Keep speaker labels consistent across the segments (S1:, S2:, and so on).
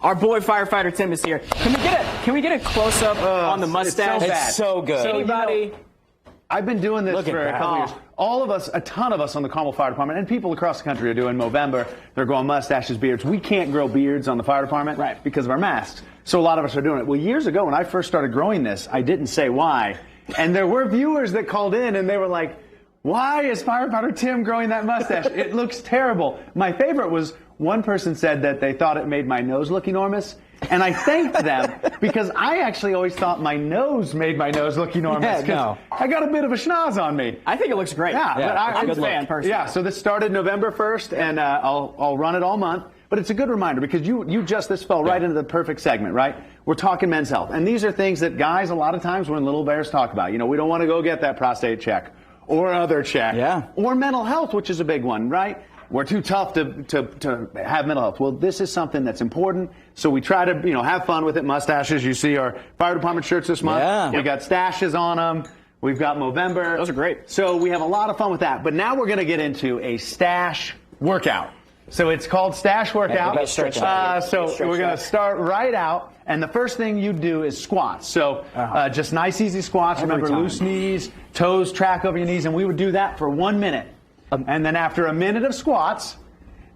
S1: Our boy firefighter Tim is here. Can we get a close up on the mustache?
S2: It's so good.
S1: So, anybody?
S3: I've been doing this for a couple years. All of us, a ton of us on the Carmel Fire Department, and people across the country are doing Movemeber. They're growing mustaches, beards. We can't grow beards on the fire department because of our masks. So a lot of us are doing it. Well, years ago when I first started growing this, I didn't say why. And there were viewers that called in and they were like, why is firefighter Tim growing that mustache? It looks terrible. My favorite was one person said that they thought it made my nose look enormous. And I thanked them because I actually always thought my nose made my nose look enormous. I got a bit of a schnoz on me.
S1: I think it looks great.
S3: Yeah, but
S1: I'm a fan personally.
S3: Yeah, so this started November 1st, and I'll run it all month. But it's a good reminder because this fell right into the perfect segment, right? We're talking men's health. And these are things that guys a lot of times when little bears talk about. You know, we don't want to go get that prostate check or other check. Yeah. Or mental health, which is a big one, right? We're too tough to have mental health. Well, this is something that's important. So we try to, have fun with it. Mustaches. You see our fire department shirts this month. Yeah. We got stashes on them. We've got Movemeber.
S1: Those are great.
S3: So we have a lot of fun with that. But now we're going to get into a stash workout. So it's called Stash Workout. So we're going to start right out. And the first thing you do is squats. So just nice, easy squats. Remember, loose knees, toes track over your knees. And we would do that for 1 minute. And then after a minute of squats,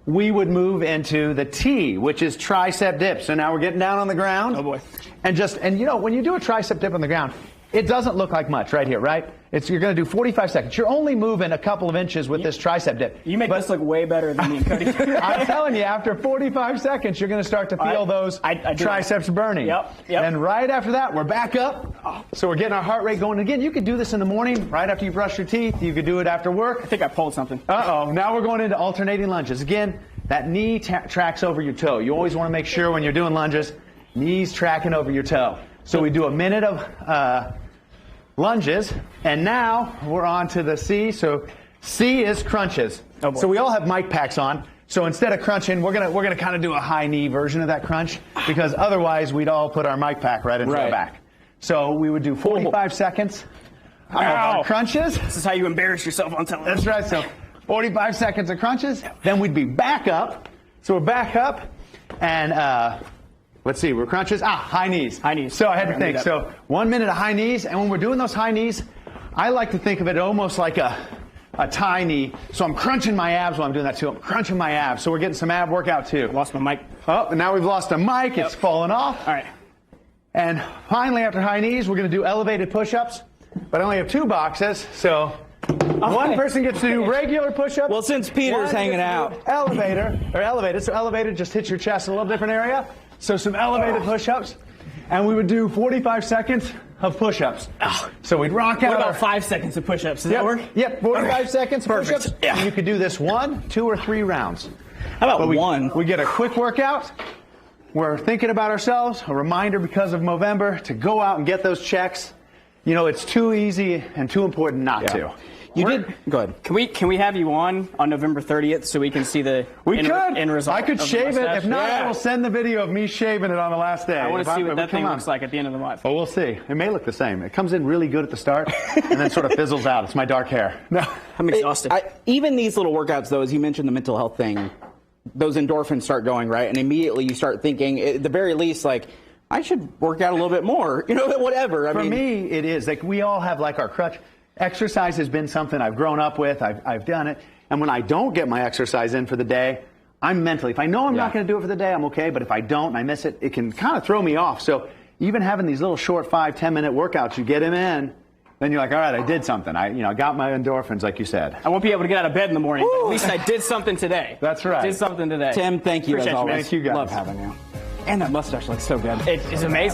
S3: we would move into the T, which is tricep dip. So now we're getting down on the ground.
S1: Oh, boy.
S3: And when you do a tricep dip on the ground, it doesn't look like much right here, right? You're going to do 45 seconds. You're only moving a couple of inches with this tricep dip.
S1: You make this look way better than me and Cody.
S3: I'm telling you, after 45 seconds, you're going to start to feel those triceps burning.
S1: Yep.
S3: And right after that, we're back up. So we're getting our heart rate going. Again, you could do this in the morning, right after you brush your teeth. You could do it after work.
S1: I think I pulled something.
S3: Uh-oh. Now we're going into alternating lunges. Again, that knee tracks over your toe. You always want to make sure when you're doing lunges, knees tracking over your toe. So we do a minute of lunges, and now we're on to the C. So C is crunches. Oh, so we all have mic packs on. So instead of crunching, we're gonna kind of do a high knee version of that crunch because otherwise we'd all put our mic pack right into our back. So we would do 45 seconds of crunches.
S1: This is how you embarrass yourself on television.
S3: That's right. So 45 seconds of crunches. Then we'd be back up. So we're back up, and let's see, we're crunches. High knees.
S1: High knees.
S3: So I had to think. So 1 minute of high knees, and when we're doing those high knees, I like to think of it almost like a tie knee. So I'm crunching my abs while I'm doing that too. I'm crunching my abs. So we're getting some ab workout too.
S1: I lost my mic.
S3: Oh, and now we've lost a mic. It's fallen off.
S1: All right.
S3: And finally, after high knees, we're going to do elevated push-ups. But I only have 2 boxes, so one person gets to do regular push-ups.
S2: Well, since Peter's hanging out.
S3: Elevated. So elevated just hits your chest in a little different area. So some elevated push-ups, and we would do 45 seconds of push-ups. So we'd rock out.
S1: What about 5 seconds of push-ups? Does that work?
S3: Yep, 45 seconds of
S1: Perfect.
S3: push-ups. Yeah. You could do this 1, 2, or 3 rounds.
S2: How about one?
S3: We get a quick workout. We're thinking about ourselves. A reminder because of Movemeber to go out and get those checks. It's too easy and too important not to.
S1: Go ahead. Can we have you on November 30th so we can see the end result?
S3: I could shave it. If not, I will send the video of me shaving it on the last day.
S1: I want to see what that thing looks like at the end of the month.
S3: Oh, we'll see. It may look the same. It comes in really good at the start and then sort of fizzles out. It's my dark hair. No,
S1: I'm exhausted.
S2: Even these little workouts, though, as you mentioned the mental health thing, those endorphins start going, right? And immediately you start thinking, at the very least, like, I should work out a little bit more. Whatever.
S3: For me, it is. Like, we all have, like, our crutch. Exercise has been something I've grown up with. I've done it. And when I don't get my exercise in for the day, I'm mentally, if I know I'm not going to do it for the day, I'm okay. But if I don't and I miss it, it can kind of throw me off. So even having these little short 5-10 minute workouts, you get them in, then you're like, all right, I did something. I got my endorphins, like you said.
S1: I won't be able to get out of bed in the morning. But at least I did something today.
S3: That's right.
S1: Did something today.
S2: Tim, thank you as always.
S3: Thank you, guys.
S2: Love having you. And that mustache looks so good.
S1: It is amazing.